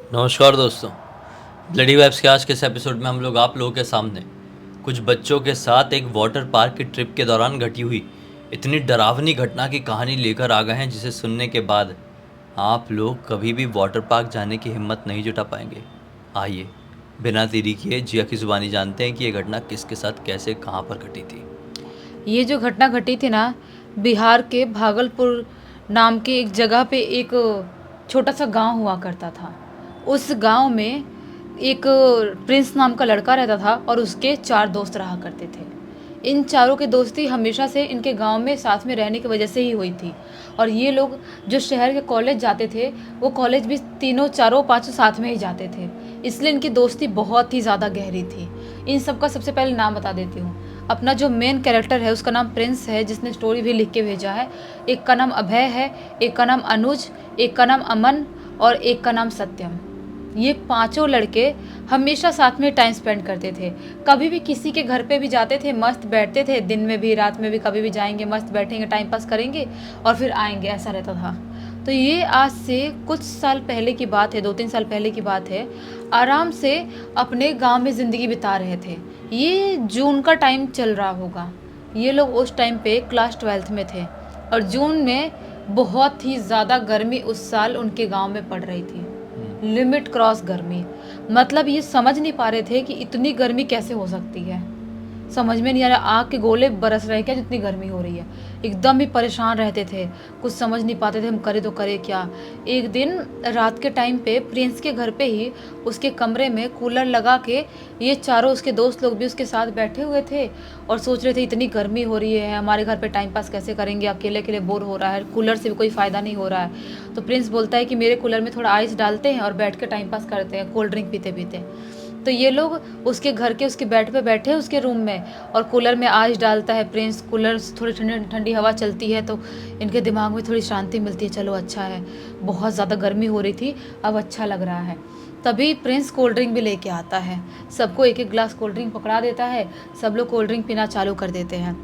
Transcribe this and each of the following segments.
नमस्कार दोस्तों। Bloody vibes के आज के इस एपिसोड में हम लोग आप लोगों के सामने कुछ बच्चों के साथ एक वाटर पार्क की ट्रिप के दौरान घटी हुई इतनी डरावनी घटना की कहानी लेकर आ गए हैं, जिसे सुनने के बाद आप लोग कभी भी वाटर पार्क जाने की हिम्मत नहीं जुटा पाएंगे। आइए बिना देरी किए जिया की ज़ुबानी जानते हैं कि ये घटना किसके साथ कैसे कहाँ पर घटी थी। ये जो घटना घटी थी ना, बिहार के भागलपुर नाम के एक जगह पे एक छोटा सा गांव हुआ करता था। उस गांव में एक प्रिंस नाम का लड़का रहता था और उसके 4 दोस्त रहा करते थे। इन चारों की दोस्ती हमेशा से इनके गांव में साथ में रहने की वजह से ही हुई थी। और ये लोग जो शहर के कॉलेज जाते थे, वो कॉलेज भी तीनों चारों पाँचों साथ में ही जाते थे। इसलिए इनकी दोस्ती बहुत ही ज़्यादा गहरी थी। इन सबका सबसे पहले नाम बता देती हूँ। अपना जो मेन कैरेक्टर है उसका नाम प्रिंस है, जिसने स्टोरी भी लिख के भेजा है। एक का नाम अभय है, एक का नाम अनुज, एक का नाम अमन और एक का नाम सत्यम। ये पांचों लड़के हमेशा साथ में टाइम स्पेंड करते थे। कभी भी किसी के घर पे भी जाते थे, मस्त बैठते थे, दिन में भी रात में भी कभी भी जाएंगे, मस्त बैठेंगे, टाइम पास करेंगे और फिर आएंगे, ऐसा रहता था। तो ये आज से कुछ साल पहले की बात है, 2-3 साल पहले की बात है। आराम से अपने गांव में ज़िंदगी बिता रहे थे। ये जून का टाइम चल रहा होगा। ये लोग उस टाइम पे क्लास 12th में थे और जून में बहुत ही ज़्यादा गर्मी उस साल उनके गांव में पड़ रही थी। लिमिट क्रॉस गर्मी। मतलब ये समझ नहीं पा रहे थे कि इतनी गर्मी कैसे हो सकती है। समझ में नहीं आ रहा, आग के गोले बरस रहे क्या, जितनी गर्मी हो रही है। एकदम ही परेशान रहते थे, कुछ समझ नहीं पाते थे हम करे तो करे क्या। एक दिन रात के टाइम पे प्रिंस के घर पे ही उसके कमरे में कूलर लगा के ये चारों उसके दोस्त लोग भी उसके साथ बैठे हुए थे और सोच रहे थे इतनी गर्मी हो रही है, हमारे घर पे टाइम पास कैसे करेंगे, अकेले अकेले बोर हो रहा है, कूलर से भी कोई फ़ायदा नहीं हो रहा है। तो प्रिंस बोलता है कि मेरे कूलर में थोड़ा आइस डालते हैं और बैठ के टाइम पास करते हैं, कोल्ड ड्रिंक पीते पीते। तो ये लोग उसके घर के उसके बेड पे बैठे हैं उसके रूम में, और कूलर में आइस डालता है प्रिंस। कूलर से थोड़ी ठंडी ठंडी हवा चलती है तो इनके दिमाग में थोड़ी शांति मिलती है, चलो अच्छा है। बहुत ज़्यादा गर्मी हो रही थी, अब अच्छा लग रहा है। तभी प्रिंस कोल्ड ड्रिंक भी लेके आता है, सबको एक एक ग्लास कोल्ड ड्रिंक पकड़ा देता है। सब लोग कोल्ड ड्रिंक पीना चालू कर देते हैं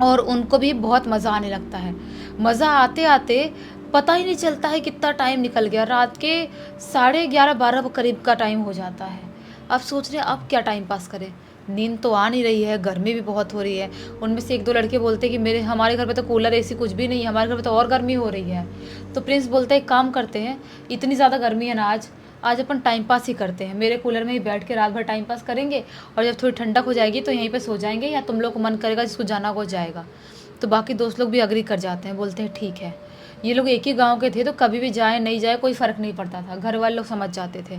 और उनको भी बहुत मज़ा आने लगता है। मज़ा आते आते पता ही नहीं चलता है कितना टाइम निकल गया। रात के 11:30-12 करीब का टाइम हो जाता है। अब सोच रहे हैं अब क्या टाइम पास करें, नींद तो आ नहीं रही है, गर्मी भी बहुत हो रही है। उनमें से 1-2 लड़के बोलते हैं कि हमारे घर पे तो कूलर एसी कुछ भी नहीं है, हमारे घर पे तो और गर्मी हो रही है। तो प्रिंस बोलता है एक काम करते हैं, इतनी ज़्यादा गर्मी है ना आज, आज अपन टाइम पास ही करते हैं। मेरे कूलर में ही बैठ के रात भर टाइम पास करेंगे और जब थोड़ी ठंडक हो जाएगी तो यहीं पे सो जाएंगे, या तुम लोग को मन करेगा जिसको जाना वो जाएगा। तो बाकी दोस्त लोग भी अग्री कर जाते हैं, बोलते हैं ठीक है। ये लोग एक ही गांव के थे तो कभी भी जाए नहीं जाए कोई फ़र्क नहीं पड़ता था, घर वाले लोग समझ जाते थे।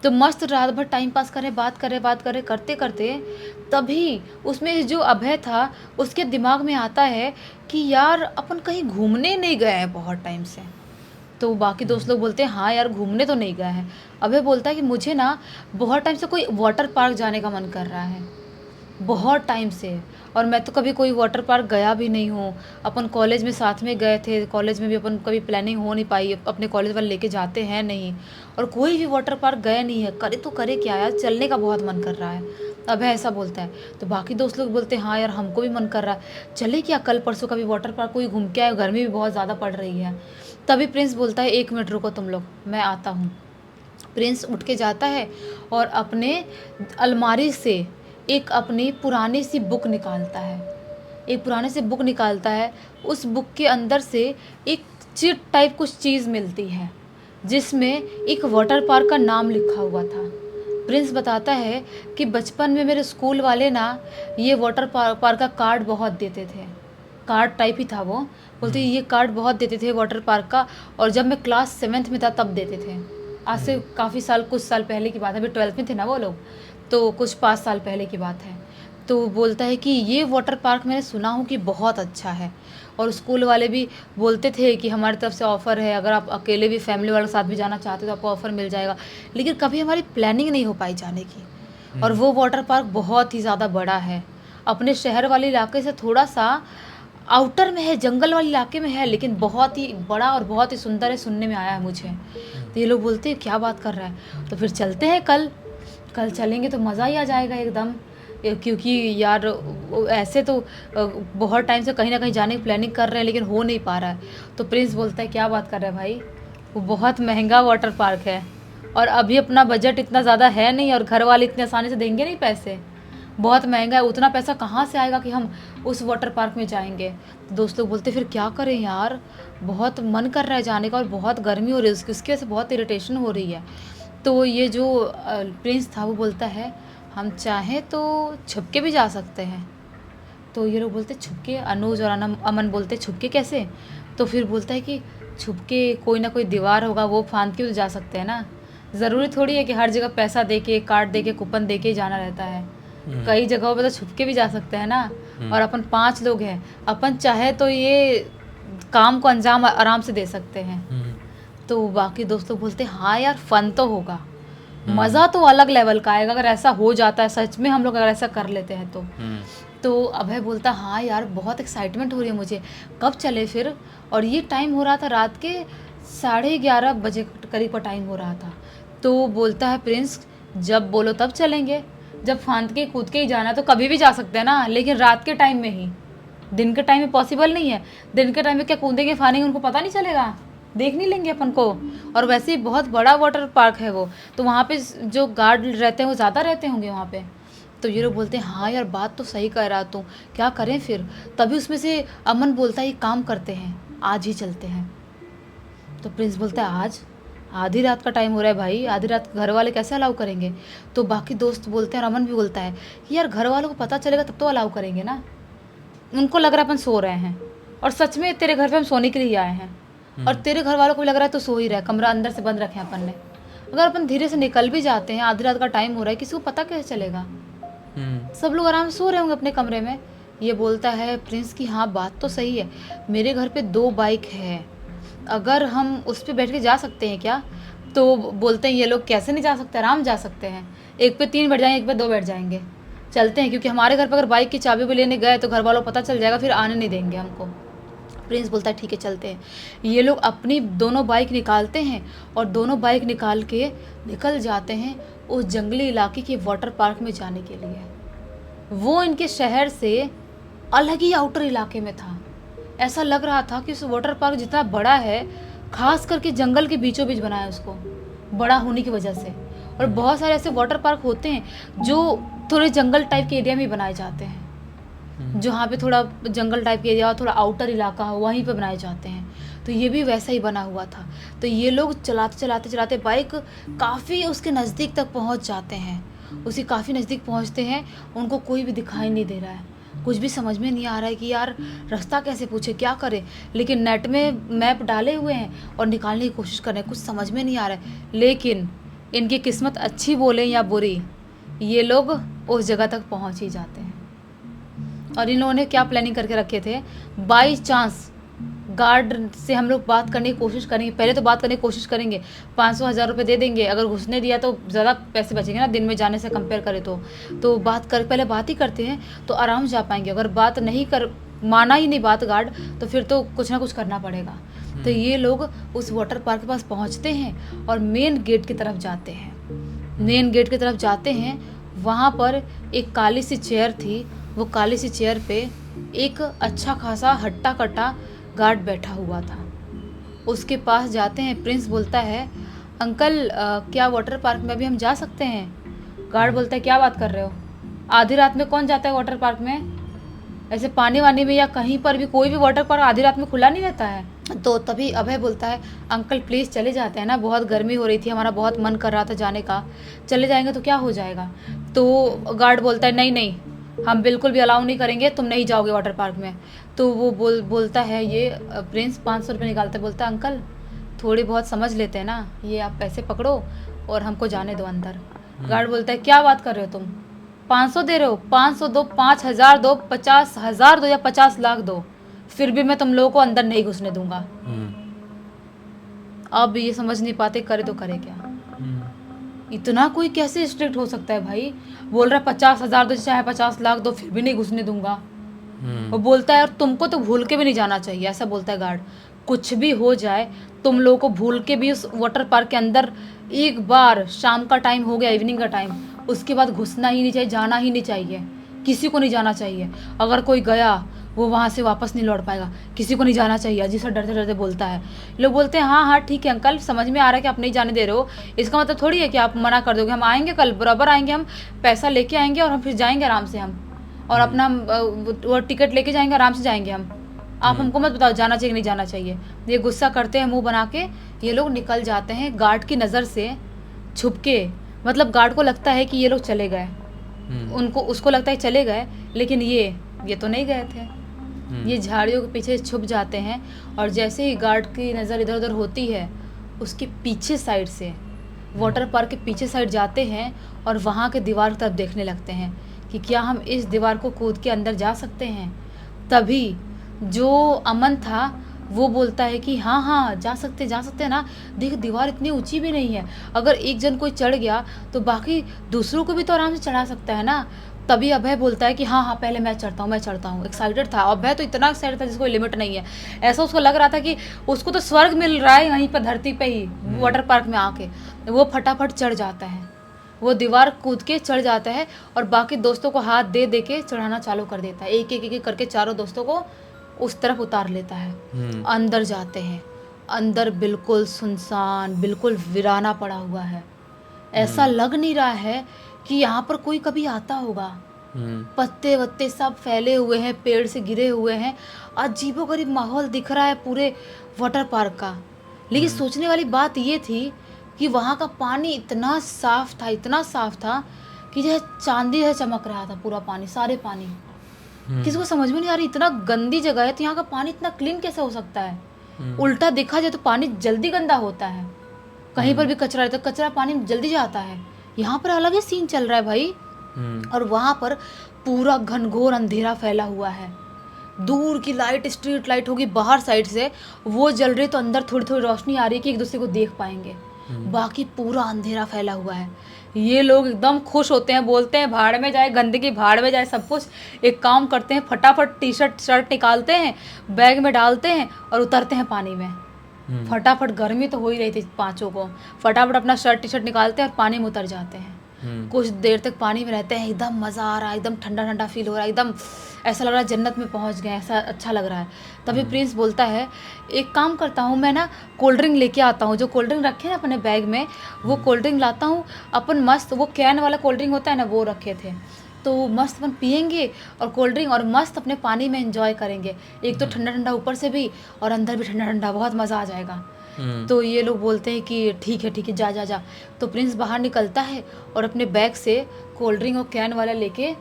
तो मस्त रात भर टाइम पास करें, बात करें करते करते तभी उसमें जो अभय था उसके दिमाग में आता है कि यार अपन कहीं घूमने नहीं गए हैं बहुत टाइम से। तो बाकी दोस्त लोग बोलते हैं हाँ यार घूमने तो नहीं गए हैं। अभय बोलता है कि मुझे ना बहुत टाइम से कोई वाटर पार्क जाने का मन कर रहा है, बहुत टाइम से। और मैं तो कभी कोई वाटर पार्क गया भी नहीं हूँ। अपन कॉलेज में साथ में गए थे, कॉलेज में भी अपन कभी प्लानिंग हो नहीं पाई, अपने कॉलेज वाले लेके जाते हैं नहीं, और कोई भी वाटर पार्क गया नहीं है। करे तो करे क्या यार, चलने का बहुत मन कर रहा है। अब ऐसा बोलता है तो बाकी दोस्त लोग बोलते हैं हाँ यार हमको भी मन कर रहा है, चले क्या कल परसों कभी वाटर पार्क कोई घूम के आए, गर्मी भी बहुत ज़्यादा पड़ रही है। तभी प्रिंस बोलता है 1 मिनट रुको तुम लोग, मैं आता हूँ। प्रिंस उठ के जाता है और अपने अलमारी से एक अपनी पुरानी सी बुक निकालता है, एक पुरानी सी बुक निकालता है। उस बुक के अंदर से एक चिट टाइप कुछ चीज़ मिलती है जिसमें एक वाटर पार्क का नाम लिखा हुआ था। प्रिंस बताता है कि बचपन में मेरे स्कूल वाले ना ये वाटर पार्क का कार्ड बहुत देते थे, कार्ड टाइप ही था वो। बोलते ये कार्ड बहुत देते थे वाटर पार्क का, और जब मैं क्लास 7th में था तब देते थे। आज से काफ़ी साल, कुछ साल पहले की बात है, अभी 12th में थे ना वो लोग, तो कुछ 5 साल पहले की बात है। तो बोलता है कि ये वाटर पार्क मैंने सुना हूँ कि बहुत अच्छा है, और स्कूल वाले भी बोलते थे कि हमारी तरफ से ऑफ़र है, अगर आप अकेले भी फैमिली वालों के साथ भी जाना चाहते हो तो आपको ऑफ़र मिल जाएगा। लेकिन कभी हमारी प्लानिंग नहीं हो पाई जाने की। और वो वाटर पार्क बहुत ही ज़्यादा बड़ा है, अपने शहर वाले इलाके से थोड़ा सा आउटर में है, जंगल वाले इलाके में है, लेकिन बहुत ही बड़ा और बहुत ही सुंदर है, सुनने में आया है मुझे। तो ये लोग बोलते हैं क्या बात कर रहा है, तो फिर चलते हैं कल, कल चलेंगे तो मज़ा ही आ जाएगा एकदम। क्योंकि यार ऐसे तो बहुत टाइम से कहीं ना कहीं जाने की प्लानिंग कर रहे हैं लेकिन हो नहीं पा रहा है। तो प्रिंस बोलता है क्या बात कर रहा है भाई, वो बहुत महंगा वाटर पार्क है, और अभी अपना बजट इतना ज़्यादा है नहीं और घर वाले इतने आसानी से देंगे नहीं पैसे, बहुत महंगा है, उतना पैसा कहाँ से आएगा कि हम उस वाटर पार्क में जाएंगे। तो दोस्त लोग बोलते फिर क्या करें यार, बहुत मन कर रहा है जाने का और बहुत गर्मी हो रही है, उसकी वजह से बहुत इरिटेशन हो रही है। तो ये जो प्रिंस था वो बोलता है हम चाहें तो छुप के भी जा सकते हैं। तो ये लोग बोलते छुप के, अनुज और अमन बोलते छुप के कैसे। तो फिर बोलता है कि छुप के कोई ना कोई दीवार होगा वो फांद के तो जा सकते हैं ना, ज़रूरी थोड़ी है कि हर जगह पैसा दे के, कार्ड दे के, कूपन दे के ही जाना रहता है। कई जगहों पे तो छुप के भी जा सकते हैं ना। और अपन 5 लोग हैं, अपन चाहे तो ये काम को अंजाम आराम से दे सकते हैं। तो बाकी दोस्त लोग बोलते हाँ यार फन तो होगा, मज़ा तो अलग लेवल का आएगा अगर ऐसा हो जाता है सच में, हम लोग अगर ऐसा कर लेते हैं तो अभय बोलता हाँ यार बहुत एक्साइटमेंट हो रही है मुझे, कब चले फिर। और ये टाइम हो रहा था रात के 11:30 बजे करीब का टाइम हो रहा था। तो बोलता है प्रिंस जब बोलो तब चलेंगे, जब फांद के कूद के ही जाना तो कभी भी जा सकते हैं ना, लेकिन रात के टाइम में ही, दिन के टाइम में पॉसिबल नहीं है। दिन के टाइम में क्या कूदेंगे फानेंगे उनको पता नहीं चलेगा, देख नहीं लेंगे अपन को। और वैसे ही बहुत बड़ा वाटर पार्क है वो, तो वहाँ पे जो गार्ड रहते हैं वो ज़्यादा रहते होंगे वहाँ पे। तो ये लोग बोलते हैं हाँ यार बात तो सही कह रहा तू, क्या करें फिर। तभी उसमें से अमन बोलता है एक काम करते हैं आज ही चलते हैं। तो प्रिंस बोलता है आज, आधी रात का टाइम हो रहा है भाई, आधी रात घर वाले कैसे अलाउ करेंगे। तो बाकी दोस्त बोलते हैं और अमन भी बोलता है यार घर वालों को पता चलेगा तब तो अलाउ करेंगे ना, उनको लग रहा है अपन सो रहे हैं और सच में तेरे घर पे हम सोने के लिए आए हैं और तेरे घर वालों को भी लग रहा है तो सो ही रहा है, कमरा अंदर से बंद रखे हैं अपन ने। अगर अपन धीरे से निकल भी जाते हैं, आधी रात का टाइम हो रहा है, किसी को पता कैसे चलेगा, सब लोग आराम से सो रहे होंगे अपने कमरे में। ये बोलता है प्रिंस की हाँ बात तो सही है, मेरे घर पे 2 बाइक है, अगर हम उस पर बैठ के जा सकते हैं क्या। तो बोलते हैं ये लोग कैसे नहीं जा सकते, आराम जा सकते हैं, एक पे 3 बैठ जाएंगे, एक पे 2 बैठ जाएंगे, चलते हैं। क्योंकि हमारे घर पर अगर बाइक की चाबी भी लेने गए तो घर वालों को पता चल जाएगा, फिर आने नहीं देंगे हमको। प्रिंस बोलता है ठीक है चलते हैं। ये लोग अपनी दोनों बाइक निकालते हैं और दोनों बाइक निकाल के निकल जाते हैं उस जंगली इलाके के वाटर पार्क में जाने के लिए। वो इनके शहर से अलग ही आउटर इलाके में था। ऐसा लग रहा था कि उस वाटर पार्क जितना बड़ा है, खास करके जंगल के बीचों बीच बना है उसको, बड़ा होने की वजह से। और बहुत सारे ऐसे वाटर पार्क होते हैं जो थोड़े जंगल टाइप के एरिया में बनाए जाते हैं, जहाँ पे थोड़ा जंगल टाइप के एरिया, थोड़ा आउटर इलाका हो, वहीं पे बनाए जाते हैं। तो ये भी वैसा ही बना हुआ था। तो ये लोग चलाते चलाते चलाते बाइक काफ़ी उसके नज़दीक तक पहुँच जाते हैं। उसी काफ़ी नज़दीक पहुँचते हैं, उनको कोई भी दिखाई नहीं दे रहा है, कुछ भी समझ में नहीं आ रहा है कि यार रास्ता कैसे पूछे, क्या करें। लेकिन नेट में मैप डाले हुए हैं और निकालने की कोशिश कर रहे हैं, कुछ समझ में नहीं आ रहा है। लेकिन इनकी किस्मत अच्छी बोले या बुरी, ये लोग उस जगह तक पहुंच ही जाते हैं। और इन लोगों ने क्या प्लानिंग करके रखे थे, बाई चांस गार्ड से हम लोग बात करने की कोशिश करेंगे, पहले तो बात करने की कोशिश करेंगे, 500-1000 रुपये दे देंगे, अगर घुसने दिया तो ज़्यादा पैसे बचेंगे ना दिन में जाने से कंपेयर करें तो बात कर, पहले बात ही करते हैं तो आराम जा पाएंगे। अगर बात नहीं कर, माना ही नहीं बात गार्ड, तो फिर तो कुछ ना कुछ करना पड़ेगा। तो ये लोग उस वाटर पार्क के पास पहुँचते हैं और मेन गेट की तरफ जाते हैं। मेन गेट की तरफ जाते हैं, वहाँ पर एक काली सी चेयर थी, वो काली सी चेयर पे एक अच्छा खासा हट्टा कट्टा गार्ड बैठा हुआ था। उसके पास जाते हैं। प्रिंस बोलता है अंकल क्या वाटर पार्क में अभी हम जा सकते हैं। गार्ड बोलता है क्या बात कर रहे हो, आधी रात में कौन जाता है वाटर पार्क में, ऐसे पानी वानी में या कहीं पर भी, कोई भी वाटर पार्क आधी रात में खुला नहीं रहता है। तो तभी अभय बोलता है अंकल प्लीज़ चले जाते हैं ना, बहुत गर्मी हो रही थी, हमारा बहुत मन कर रहा था जाने का, चले जाएंगे तो क्या हो जाएगा। तो गार्ड बोलता है नहीं नहीं, हम बिल्कुल भी अलाउ नहीं करेंगे, तुम नहीं जाओगे वाटर पार्क में। तो वो बोलता है, ये प्रिंस 500 रुपये निकालते, बोलता है अंकल थोड़ी बहुत समझ लेते हैं ना, ये आप पैसे पकड़ो और हमको जाने दो अंदर। गार्ड बोलता है क्या बात कर रहे हो तुम, 500 दे रहे हो, 500 दो, 5000 दो, 50,000 दो या 50 लाख दो, फिर भी मैं तुम लोगों को अंदर नहीं घुसने दूंगा। अब ये समझ नहीं पाते करे तो करे क्या, इतना कोई कैसे स्ट्रिक्ट हो सकता है भाई। बोल रहा है 50,000 दो चाहे 50 लाख दो, फिर भी नहीं घुसने दूंगा। वो बोलता है और तुमको तो भूल के भी नहीं जाना चाहिए, ऐसा बोलता है गार्ड। कुछ भी हो जाए तुम लोगों को भूल के भी उस वाटर पार्क के अंदर एक बार, शाम का टाइम हो गया, इवनिंग का टाइम, उसके बाद घुसना ही नहीं चाहिए, जाना ही नहीं चाहिए, किसी को नहीं जाना चाहिए। अगर कोई गया वो वहाँ से वापस नहीं लौट पाएगा, किसी को नहीं जाना चाहिए। अजीत सर डरते डरते बोलता है। लोग बोलते हैं हाँ हाँ ठीक है अंकल, समझ में आ रहा है कि आप नहीं जाने दे रहे हो, इसका मतलब थोड़ी है कि आप मना कर दोगे। हम आएंगे कल बराबर आएंगे, हम पैसा लेके आएंगे और हम फिर जाएंगे आराम से हम, और अपना वो टिकट लेके जाएंगे, आराम से जाएंगे हम। आप हमको मत बताओ जाना चाहिए कि नहीं जाना चाहिए। ये गुस्सा करते हैं, मुंह बना के ये लोग निकल जाते हैं गार्ड की नज़र से छुप के। मतलब गार्ड को लगता है कि ये लोग चले गए, उनको उसको लगता है चले गए, लेकिन ये तो नहीं गए थे। ये झाड़ियों के पीछे छुप जाते हैं, और जैसे ही गार्ड की नज़र इधर उधर होती है, उसके पीछे साइड से वाटर पार्क के पीछे साइड जाते हैं और वहाँ के दीवार की तरफ देखने लगते हैं कि क्या हम इस दीवार को कूद के अंदर जा सकते हैं। तभी जो अमन था वो बोलता है कि हाँ हाँ जा सकते हैं ना, देख दीवार इतनी ऊंची भी नहीं है, अगर एक जन कोई चढ़ गया तो बाकी दूसरों को भी तो आराम से चढ़ा सकता है ना। तभी अभय बोलता है कि हाँ हाँ पहले मैं चढ़ता हूँ। एक्साइटेड था अभय, तो इतना एक्साइटेड था जिसको लिमिट नहीं है। ऐसा उसको लग रहा था कि उसको तो स्वर्ग मिल रहा है यहीं पर धरती पे ही, वाटर पार्क में आके। वो फटाफट चढ़ जाता है, वो दीवार कूद के चढ़ जाता है और बाकी दोस्तों को हाथ दे दे के चढ़ाना चालू कर देता है। एक एक करके चारों दोस्तों को उस तरफ उतार लेता है। अंदर जाते हैं, अंदर बिल्कुल सुनसान, बिल्कुल वीराना पड़ा हुआ है। ऐसा लग नहीं रहा है कि यहाँ पर कोई कभी आता होगा। पत्ते वत्ते सब फैले हुए हैं, पेड़ से गिरे हुए हैं, अजीबोगरीब माहौल दिख रहा है पूरे वाटर पार्क का। लेकिन सोचने वाली बात ये थी कि वहाँ का पानी इतना साफ था कि जैसे चांदी है चमक रहा था पूरा पानी, सारे पानी। किसी को समझ में नहीं आ रही, इतना गंदी जगह है तो यहाँ का पानी इतना क्लीन कैसे हो सकता है। उल्टा देखा जाए तो पानी जल्दी गंदा होता है, कहीं पर भी कचरा रहता है कचरा पानी जल्दी जाता है। यहाँ पर अलग ही सीन चल रहा है भाई। और वहाँ पर पूरा घनघोर अंधेरा फैला हुआ है। दूर की लाइट, स्ट्रीट लाइट होगी बाहर साइड से, वो जल रही तो अंदर थोड़ी थोड़ी रोशनी आ रही है कि एक दूसरे को देख पाएंगे। बाकी पूरा अंधेरा फैला हुआ है। ये लोग एकदम खुश होते हैं, बोलते हैं भाड़ में जाए गंदगी, भाड़ में जाए सब कुछ। एक काम करते हैं, फटाफट टी शर्ट निकालते हैं, बैग में डालते हैं और उतरते हैं पानी में। फटाफट, गर्मी तो हो ही रही थी पांचों को, फटाफट अपना शर्ट टी शर्ट निकालते हैं और पानी में उतर जाते हैं। कुछ देर तक पानी में रहते हैं, एकदम मज़ा आ रहा है, एकदम ठंडा ठंडा फील हो रहा है, एकदम ऐसा लग रहा है जन्नत में पहुंच गए, ऐसा अच्छा लग रहा है। तभी प्रिंस बोलता है एक काम करता हूँ मैं ना, कोल्ड ड्रिंक लेके आता हूँ, जो कोल्ड ड्रिंक रखे हैं अपने बैग में वो कोल्ड ड्रिंक लाता हूँ। अपन मस्त, वो कैन वाला कोल्ड ड्रिंक होता है ना, वो रखे थे, तो मस्त अपन पियेंगे और कोल्ड ड्रिंक और मस्त अपने पानी में एंजॉय करेंगे। एक तो ठंडा ठंडा ऊपर से भी और अंदर भी ठंडा ठंडा, बहुत मज़ा आ जाएगा। तो ये लोग बोलते हैं कि ठीक है जा। तो प्रिंस बाहर निकलता है और अपने बैग से कोल्ड ड्रिंक और कैन वाला लेके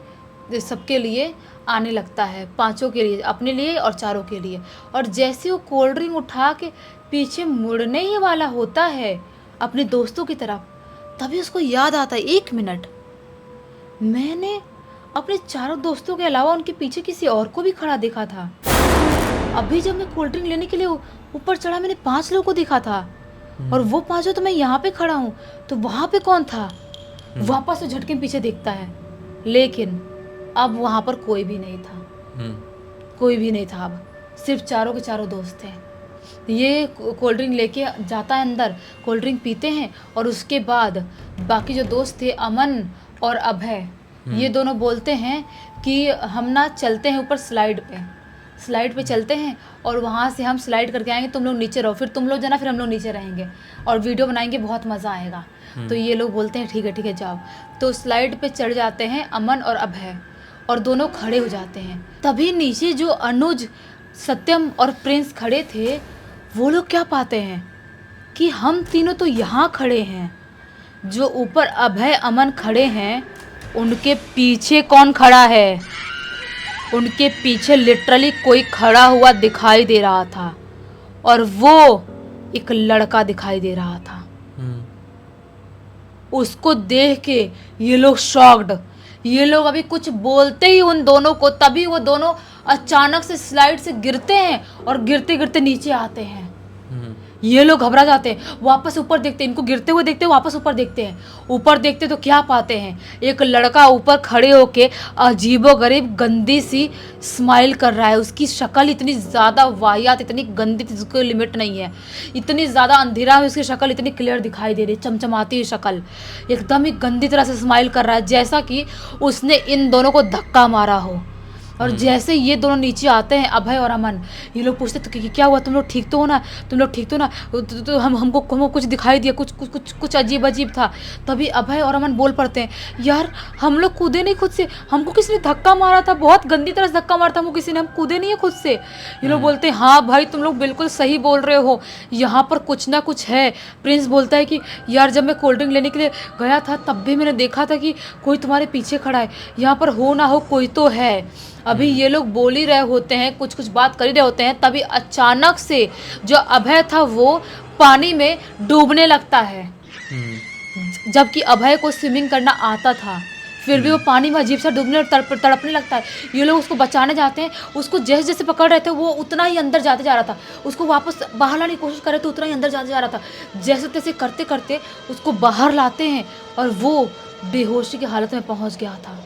सबके लिए आने लगता है, पांचों के लिए, अपने लिए और चारों के लिए। और जैसे वो कोल्ड ड्रिंक उठा के पीछे मुड़ने ही वाला होता है अपने दोस्तों की तरफ, तभी उसको याद आता है, 1 मिनट, मैंने अपने चारों दोस्तों के अलावा उनके पीछे किसी और को भी खड़ा देखा था। अभी जब मैं कोल्ड ड्रिंक लेने के लिए ऊपर चढ़ा, मैंने 5 लोगों को देखा था, और वो 5 तो मैं यहाँ पे खड़ा हूँ, तो वहाँ पे कौन था। वापस से झटके पीछे देखता है, लेकिन अब वहाँ पर कोई भी नहीं था। कोई भी नहीं था, अब सिर्फ चारों के चारों दोस्त थे। ये कोल्ड ड्रिंक लेके जाता है अंदर, कोल्ड ड्रिंक पीते हैं, और उसके बाद बाकी जो दोस्त थे अमन और अभय, ये दोनों बोलते हैं कि हम ना चलते हैं ऊपर स्लाइड पे चलते हैं और वहाँ से हम स्लाइड करके आएंगे, तुम लोग नीचे रहो, फिर तुम लोग जाना, फिर हम लोग नीचे रहेंगे और वीडियो बनाएंगे, बहुत मज़ा आएगा। तो ये लोग बोलते हैं ठीक है जाओ। तो स्लाइड पे चढ़ जाते हैं अमन और अभय, और दोनों खड़े हो जाते हैं। तभी नीचे जो अनुज, सत्यम और प्रिंस खड़े थे, वो लोग क्या पाते हैं कि हम तीनों तो यहाँ खड़े हैं, जो ऊपर अभय अमन खड़े हैं उनके पीछे कौन खड़ा है। उनके पीछे लिटरली कोई खड़ा हुआ दिखाई दे रहा था, और वो एक लड़का दिखाई दे रहा था। उसको देख के ये लोग शॉक्ड, ये लोग अभी कुछ बोलते ही उन दोनों को, तभी वो दोनों अचानक से स्लाइड से गिरते हैं और गिरते गिरते नीचे आते हैं। ये लोग घबरा जाते हैं, वापस ऊपर देखते हैं, इनको गिरते हुए देखते हैं, वापस ऊपर देखते हैं। ऊपर देखते तो क्या पाते हैं, एक लड़का ऊपर खड़े होके अजीबोगरीब गंदी सी स्माइल कर रहा है। उसकी शक्ल इतनी ज़्यादा वाहियात, इतनी गंदी, जिसको लिमिट नहीं है, इतनी ज़्यादा अंधेरा में उसकी शक्ल इतनी क्लियर दिखाई दे रही, चमचमाती हुई शक्ल, एकदम ही गंदी तरह से स्माइल कर रहा है, जैसा कि उसने इन दोनों को धक्का मारा हो। और जैसे ये दोनों नीचे आते हैं, अभय और अमन, ये लोग पूछते कि क्या हुआ, तुम लोग ठीक तो हो ना, तुम लोग ठीक तो ना। तो हमको कुछ दिखाई दिया, कुछ अजीब अजीब था। तभी अभय और अमन बोल पड़ते हैं, यार हम लोग कूदे नहीं खुद से, हमको किसी ने धक्का मारा था, बहुत गंदी तरह से धक्का मारा था हमको किसी ने, हम कूदे नहीं है खुद से। ये लोग बोलते हैं, हाँ भाई तुम लोग बिल्कुल सही बोल रहे हो, यहाँ पर कुछ ना कुछ है। प्रिंस बोलता है कि यार जब मैं कोल्ड ड्रिंक लेने के लिए गया था तब भी मैंने देखा था कि कोई तुम्हारे पीछे खड़ा है, यहाँ पर हो ना हो कोई तो है। अभी ये लोग बोल ही रहे होते हैं, कुछ बात कर ही रहे होते हैं, तभी अचानक से जो अभय था वो पानी में डूबने लगता है। जबकि अभय को स्विमिंग करना आता था, फिर भी वो पानी में अजीब सा डूबने और तड़पने लगता है। ये लोग उसको बचाने जाते हैं, उसको जैसे जैसे पकड़ रहे थे वो उतना ही अंदर जाते जा रहा था, उसको वापस बाहर लाने की कोशिश कर रहे थे, उतना ही अंदर जाते जा रहा था। जैसे तैसे करते करते उसको बाहर लाते हैं और वो बेहोशी की हालत में पहुंच गया था।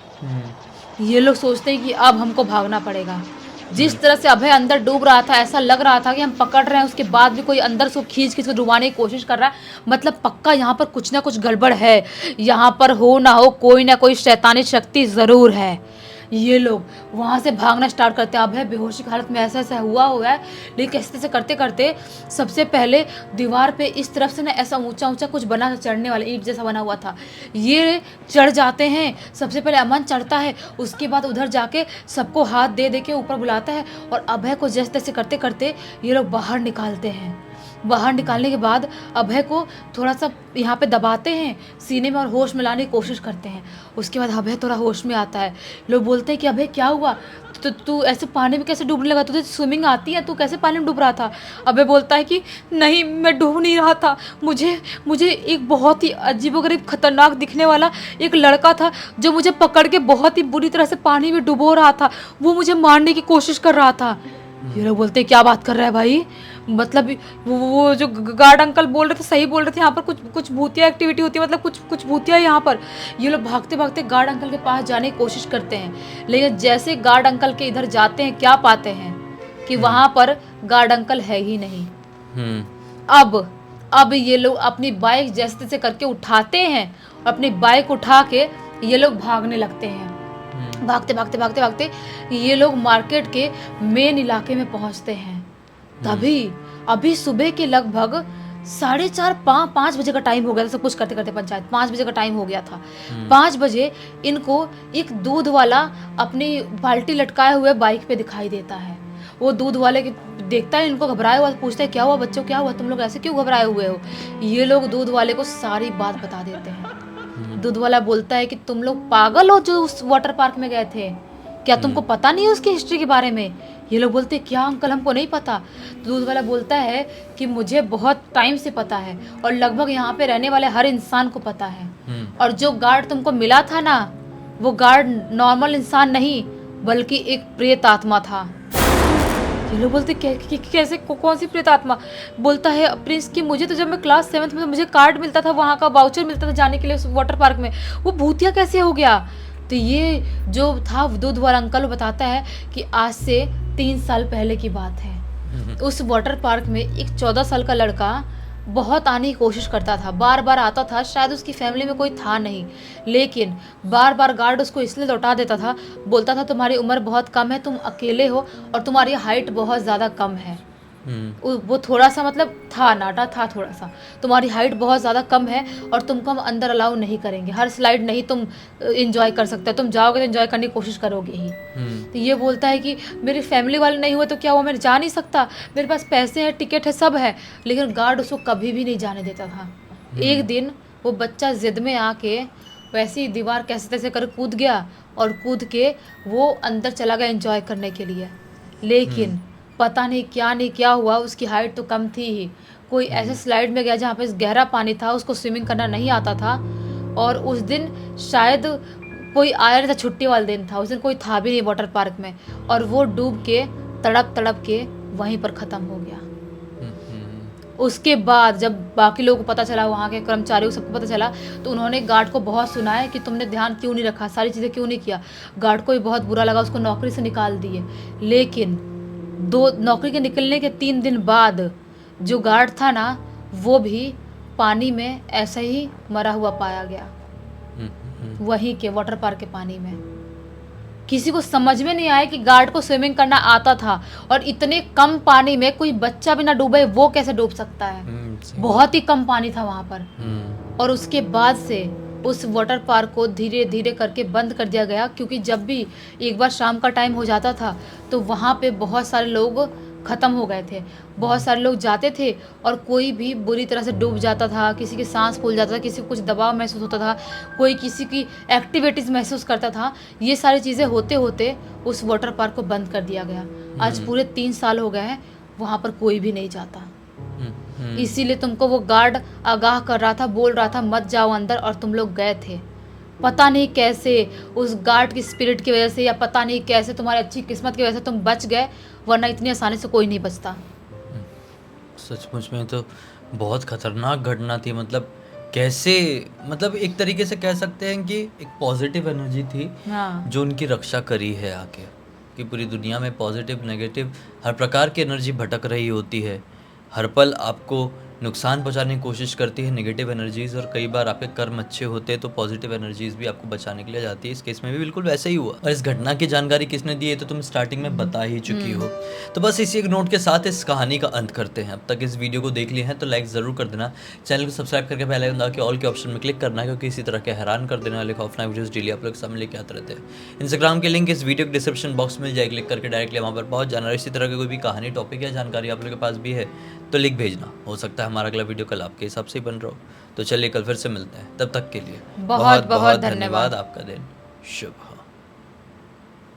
ये लोग सोचते हैं कि अब हमको भागना पड़ेगा। जिस तरह से अभय अंदर डूब रहा था, ऐसा लग रहा था कि हम पकड़ रहे हैं, उसके बाद भी कोई अंदर से खींच के डुबाने की कोशिश कर रहा है। मतलब पक्का यहाँ पर कुछ ना कुछ गड़बड़ है, यहाँ पर हो ना हो कोई ना कोई शैतानी शक्ति ज़रूर है। ये लोग वहाँ से भागना स्टार्ट करते हैं। अभय बेहोशी की हालत में ऐसा हुआ है, लेकिन कैसे तैसे करते करते सबसे पहले दीवार पे इस तरफ से ना ऐसा ऊंचा कुछ बना, चढ़ने वाला ईंट जैसा बना हुआ था, ये चढ़ जाते हैं। सबसे पहले अमन चढ़ता है, उसके बाद उधर जाके सबको हाथ दे के ऊपर बुलाता है और अभय को जैसे तैसे करते करते ये लोग बाहर निकालते हैं। बाहर निकालने के बाद अभय को थोड़ा सा यहाँ पे दबाते हैं सीने में और होश में लाने की कोशिश करते हैं। उसके बाद अभय थोड़ा होश में आता है। लोग बोलते हैं कि अभय क्या हुआ, तो तू ऐसे पानी में कैसे डूबने लगा, तुझे स्विमिंग आती है, तू कैसे पानी में डूब रहा था। अभय बोलता है कि नहीं मैं डूब नहीं रहा था, मुझे एक बहुत ही अजीबोगरीब खतरनाक दिखने वाला एक लड़का था जो मुझे पकड़ के बहुत ही बुरी तरह से पानी में डुबो रहा था, वो मुझे मारने की कोशिश कर रहा था। ये लोग बोलते हैं क्या बात कर रहा है भाई, मतलब वो जो गार्ड अंकल बोल रहे थे सही बोल रहे थे, यहाँ पर कुछ भूतिया एक्टिविटी होती है, मतलब कुछ भूतिया यहाँ पर। ये लोग भागते भागते गार्ड अंकल के पास जाने की कोशिश करते हैं, लेकिन जैसे गार्ड अंकल के इधर जाते हैं क्या पाते हैं कि वहाँ पर गार्ड अंकल है ही नहीं। अब ये लोग अपनी बाइक जैसे तैसे करके उठाते हैं और अपनी बाइक उठा के ये लोग भागने लगते हैं। भागते ये लोग मार्केट के मेन इलाके में पहुंचते हैं। तभी अभी सुबह के लगभग 4:30-5 बजे का टाइम हो गया था, सब कुछ करते करते पंचायत 5 बजे का टाइम हो गया था। 5 बजे इनको एक दूध वाला अपनी बाल्टी लटकाए हुए बाइक पे दिखाई देता है। वो दूध वाले के देखता है इनको घबराए हुआ, पूछता है क्या हुआ बच्चों, क्या हुआ, तुम लोग ऐसे क्यों घबराए हुए हो। ये लोग दूध वाले को सारी बात बता देते हैं। दूध वाला बोलता है कि तुम लोग पागल हो जो उस वाटर पार्क में गए थे, क्या तुमको पता नहीं है उसकी हिस्ट्री के बारे में। ये लोग बोलते हैं क्या अंकल हमको नहीं पता। दूध वाला बोलता है कि मुझे बहुत टाइम से पता है और लगभग यहाँ पे रहने वाले हर इंसान को पता है, और जो गार्ड तुमको मिला था ना वो गार्ड नॉर्मल इंसान नहीं बल्कि एक प्रेत आत्मा था। ये लोग बोलते कैसे कौन सी प्रेत आत्मा। बोलता है प्रिंस कि मुझे तो जब मैं क्लास 7 में मुझे कार्ड मिलता था, वहाँ का वाउचर मिलता था जाने के लिए उस वाटर पार्क में, वो भूतिया कैसे हो गया। तो ये जो था दूध वाला अंकल बताता है कि आज से 3 साल पहले की बात है। उस वाटर पार्क में एक 14 साल का लड़का बहुत आने की कोशिश करता था, बार बार आता था, शायद उसकी फैमिली में कोई था नहीं, लेकिन बार बार गार्ड उसको इसलिए लौटा देता था, बोलता था तुम्हारी उम्र बहुत कम है, तुम अकेले हो और तुम्हारी हाइट बहुत ज़्यादा कम है। वो थोड़ा सा मतलब था नाटा था थोड़ा सा, तुम्हारी हाइट बहुत ज़्यादा कम है और तुमको हम अंदर अलाउ नहीं करेंगे, हर स्लाइड नहीं तुम इंजॉय कर सकते, तुम जाओगे तो इंजॉय करने की कोशिश करोगे ही। तो ये बोलता है कि मेरी फैमिली वाले नहीं हुए तो क्या हुआ, मैं जा नहीं सकता, मेरे पास पैसे हैं, टिकट है, सब है, लेकिन गार्ड उसको कभी भी नहीं जाने देता था। एक दिन वो बच्चा जिद में आके वैसे ही दीवार कैसे तैसे कर कूद गया और कूद के वो अंदर चला गया एंजॉय करने के लिए, लेकिन पता नहीं क्या हुआ, उसकी हाइट तो कम थी ही, कोई ऐसे स्लाइड में गया जहाँ पे गहरा पानी था, उसको स्विमिंग करना नहीं आता था, और उस दिन शायद कोई आया नहीं था, छुट्टी वाला दिन था, उस दिन कोई था भी नहीं वाटर पार्क में, और वो डूब के तड़प के वहीं पर ख़त्म हो गया। उसके बाद जब बाकी लोगों को पता चला, वहाँ के कर्मचारियों को सबको पता चला, तो उन्होंने गार्ड को बहुत सुनाया कि तुमने ध्यान क्यों नहीं रखा, सारी चीज़ें क्यों नहीं किया। गार्ड को भी बहुत बुरा लगा, उसको नौकरी से निकाल दिए। लेकिन नौकरी के निकलने के 3 दिन बाद जो गार्ड था ना वो भी पानी में ऐसे ही मरा हुआ पाया गया, वहीं के वाटर पार्क के पानी में। किसी को समझ में नहीं आया कि गार्ड को स्विमिंग करना आता था, और इतने कम पानी में कोई बच्चा भी ना डूबे, वो कैसे डूब सकता है। सही बहुत ही कम पानी था वहाँ पर। हम्म और उसके बाद से उस वाटर पार्क को धीरे धीरे करके बंद कर दिया गया, क्योंकि जब भी एक बार शाम का टाइम हो जाता था तो वहाँ पे बहुत सारे लोग ख़त्म हो गए थे। बहुत सारे लोग जाते थे और कोई भी बुरी तरह से डूब जाता था, किसी की सांस फूल जाता था, किसी को कुछ दबाव महसूस होता था, कोई किसी की एक्टिविटीज़ महसूस करता था। ये सारी चीज़ें होते होते उस वाटर पार्क को बंद कर दिया गया। आज पूरे 3 साल हो गए हैं, वहाँ पर कोई भी नहीं जाता। इसीलिए तुमको वो गार्ड आगाह कर रहा था, बोल रहा था मत जाओ अंदर, और तुम लोग गए थे। पता नहीं कैसे उस गार्ड की स्पिरिट की वजह से, या पता नहीं कैसे तुम्हारी अच्छी किस्मत की वजह से तुम बच गए, वरना इतनी आसानी से कोई नहीं बचता। सचमुच में तो बहुत खतरनाक घटना थी। मतलब कैसे, मतलब एक तरीके से कह सकते हैं कि एक पॉजिटिव एनर्जी थी हाँ। जो उनकी रक्षा करी है आके। कि पूरी दुनिया में पॉजिटिव नेगेटिव हर प्रकार की एनर्जी भटक रही होती है, हर पल आपको नुकसान पहुंचाने की कोशिश करती है नेगेटिव एनर्जीज, और कई बार आपके कर्म अच्छे होते हैं तो पॉजिटिव एनर्जीज भी आपको बचाने के लिए जाती है। इस केस में भी बिल्कुल वैसे ही हुआ। और इस घटना की जानकारी किसने दी है तो तुम स्टार्टिंग में बता ही चुकी हो। तो बस इसी एक नोट के साथ इस कहानी का अंत करते हैं। अब तक इस वीडियो को देख लिए हैं तो लाइक ज़रूर कर देना, चैनल को सब्सक्राइब करके बेल आइकन दबा के ऑल के ऑप्शन में क्लिक करना है, क्योंकि इसी तरह के हैरान कर देने वाले खौफनाक वीडियोस डेली आप लोग के सामने लेके आते रहते हैं। इंस्टाग्राम के लिंक इस वीडियो के डिस्क्रिप्शन बॉक्स में मिल जाए, क्लिक करके डायरेक्टली वहाँ पर पहुँच जाना। और इसी तरह की कोई भी कहानी, टॉपिक या जानकारी आप लोग के पास भी है तो लिख भेजना, हो सकता है हमारा अगला वीडियो कल आपके हिसाब से ही बन रहा हो। तो चलिए कल फिर से मिलते हैं, तब तक के लिए बहुत बहुत धन्यवाद। आपका दिन शुभ।